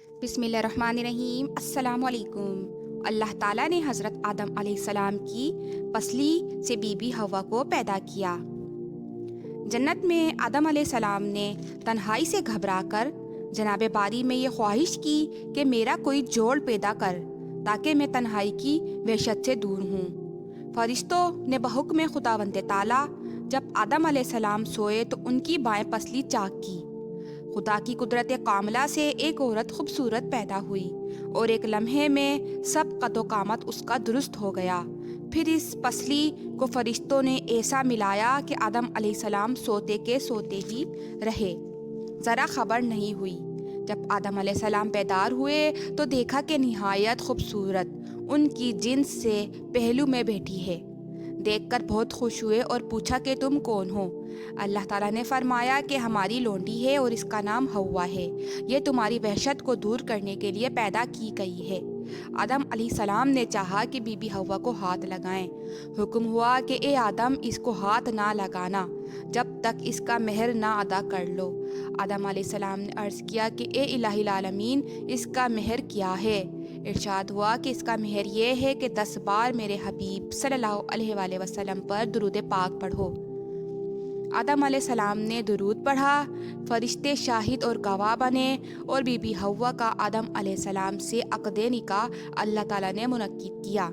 بسم اللہ الرحمن الرحیم۔ السلام علیکم۔ اللہ تعالیٰ نے حضرت آدم علیہ السلام کی پسلی سے بی بی حوا کو پیدا کیا۔ جنت میں آدم علیہ السلام نے تنہائی سے گھبرا کر جناب باری میں یہ خواہش کی کہ میرا کوئی جوڑ پیدا کر تاکہ میں تنہائی کی وحشت سے دور ہوں۔ فرشتوں نے بحکم خداوند تعالیٰ جب آدم علیہ السلام سوئے تو ان کی بائیں پسلی چاک کی۔ خدا کی قدرت کاملہ سے ایک عورت خوبصورت پیدا ہوئی اور ایک لمحے میں سب قد و قامت اس کا درست ہو گیا۔ پھر اس پسلی کو فرشتوں نے ایسا ملایا کہ آدم علیہ السلام سوتے کے سوتے ہی رہے، ذرا خبر نہیں ہوئی۔ جب آدم علیہ السلام بیدار ہوئے تو دیکھا کہ نہایت خوبصورت ان کی جنس سے پہلو میں بیٹھی ہے۔ دیکھ کر بہت خوش ہوئے اور پوچھا کہ تم کون ہو؟ اللہ تعالیٰ نے فرمایا کہ ہماری لونڈی ہے اور اس کا نام حوا ہے، یہ تمہاری وحشت کو دور کرنے کے لیے پیدا کی گئی ہے۔ آدم علیہ السلام نے چاہا کہ بی بی حوا کو ہاتھ لگائیں۔ حکم ہوا کہ اے آدم، اس کو ہاتھ نہ لگانا جب تک اس کا مہر نہ ادا کر لو۔ آدم علیہ السلام نے عرض کیا کہ اے الٰہ العالمین، اس کا مہر کیا ہے؟ ارشاد ہوا کہ اس کا مہر یہ ہے کہ 10 بار میرے حبیب صلی اللہ علیہ وآلہ وسلم پر درود پاک پڑھو۔ آدم علیہ السلام نے درود پڑھا، فرشتے شاہد اور گواہ بنے اور بی بی حوا کا آدم علیہ السلام سے عقد نکاح اللہ تعالیٰ نے منعقد کیا۔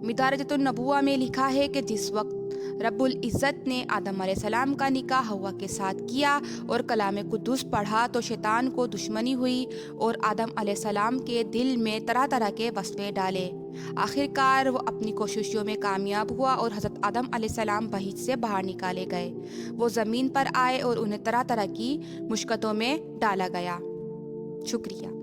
مدارجۃ النبوہ میں لکھا ہے کہ جس وقت رب العزت نے آدم علیہ السلام کا نکاح حوا کے ساتھ کیا اور کلام قدوس پڑھا تو شیطان کو دشمنی ہوئی اور آدم علیہ السلام کے دل میں طرح طرح کے وسوسے ڈالے۔ آخر کار وہ اپنی کوششوں میں کامیاب ہوا اور حضرت آدم علیہ السلام بہشت سے باہر نکالے گئے۔ وہ زمین پر آئے اور انہیں طرح طرح کی مشقتوں میں ڈالا گیا۔ شکریہ۔